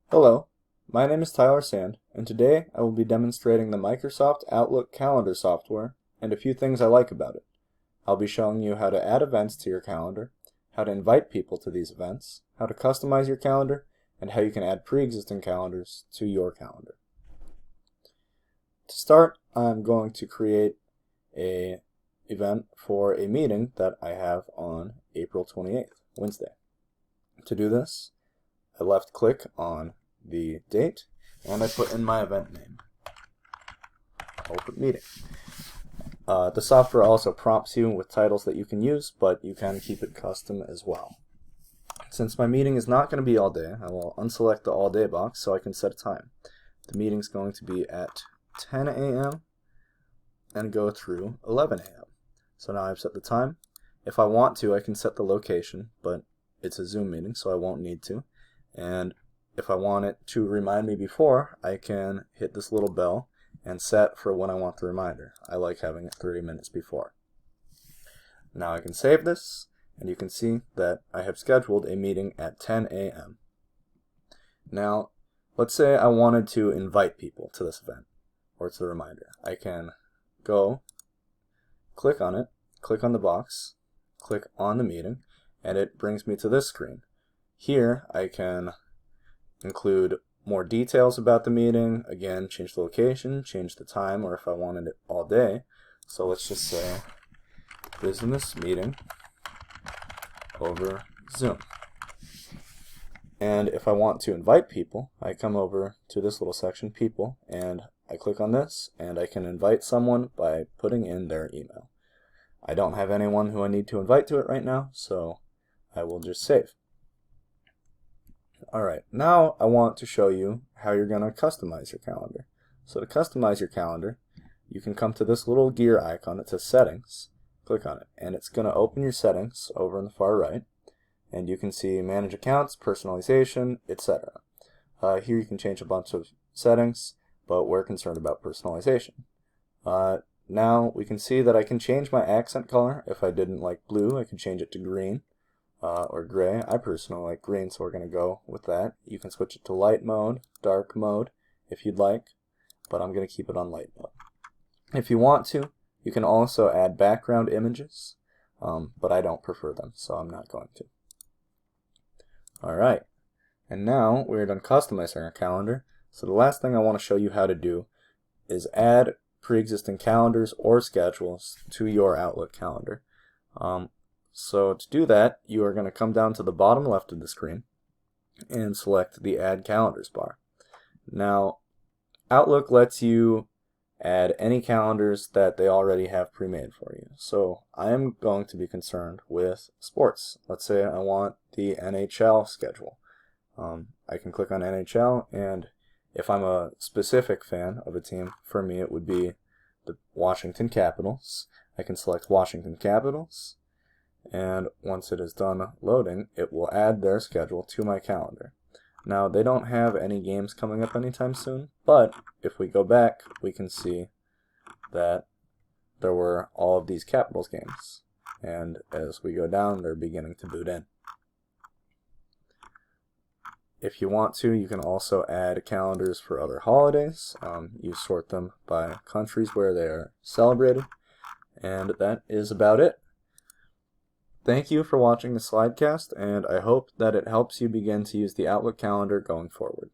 Hello, my name is Tyler Sand, and today I will be demonstrating the Microsoft Outlook calendar software and a few things I like about it. I'll be showing you how to add events to your calendar, how to invite people to these events, how to customize your calendar, and how you can add pre-existing calendars to your calendar. To start, I'm going to create an event for a meeting that I have on April 28th, Wednesday. To do this, I left click on the date and I put in my event name. Open meeting. The software also prompts you with titles that you can use, but you can keep it custom as well. Since my meeting is not going to be all day, I will unselect the all day box so I can set a time. The meeting's going to be at 10 a.m. and go through 11 a.m. So now I've set the time. If I want to, I can set the location, but it's a Zoom meeting, so I won't need to. And if I want it to remind me before, I can hit this little bell and set for when I want the reminder. I like having it 30 minutes before. Now I can save this, and you can see that I have scheduled a meeting at 10 a.m. Now, let's say I wanted to invite people to this event, or to the reminder. I can go, click on it, click on the box, click on the meeting, and it brings me to this screen. Here I can include more details about the meeting, again change the location, change the time, or if I wanted it all day. So let's just say business meeting over Zoom. And if I want to invite people, I come over to this little section, people, and I click on this and I can invite someone by putting in their email. I don't have anyone who I need to invite to it right now, so I will just save. Alright, now I want to show you how you're going to customize your calendar. So to customize your calendar, you can come to this little gear icon that says settings, click on it, and it's going to open your settings over on the far right, and you can see manage accounts, personalization, etc. Here you can change a bunch of settings, but we're concerned about personalization. Now we can see that I can change my accent color. If I didn't like blue, I can change it to green. Or gray. I personally like green, so we're going to go with that. You can switch it to light mode, dark mode, if you'd like, but I'm going to keep it on light mode. If you want to, you can also add background images, but I don't prefer them, so I'm not going to. Alright, and now we're done customizing our calendar, so the last thing I want to show you how to do is add pre-existing calendars or schedules to your Outlook calendar. So to do that, you are going to come down to the bottom left of the screen and select the Add Calendars bar. Now, Outlook lets you add any calendars that they already have pre-made for you. So I am going to be concerned with sports. Let's say I want the NHL schedule. I can click on NHL, and if I'm a specific fan of a team, for me it would be the Washington Capitals. I can select Washington Capitals. And once it is done loading, it will add their schedule to my calendar. Now, they don't have any games coming up anytime soon, but if we go back, we can see that there were all of these Capitals games. And as we go down, they're beginning to boot in. If you want to, you can also add calendars for other holidays. You sort them by countries where they are celebrated. And that is about it. Thank you for watching the slidecast, and I hope that it helps you begin to use the Outlook calendar going forward.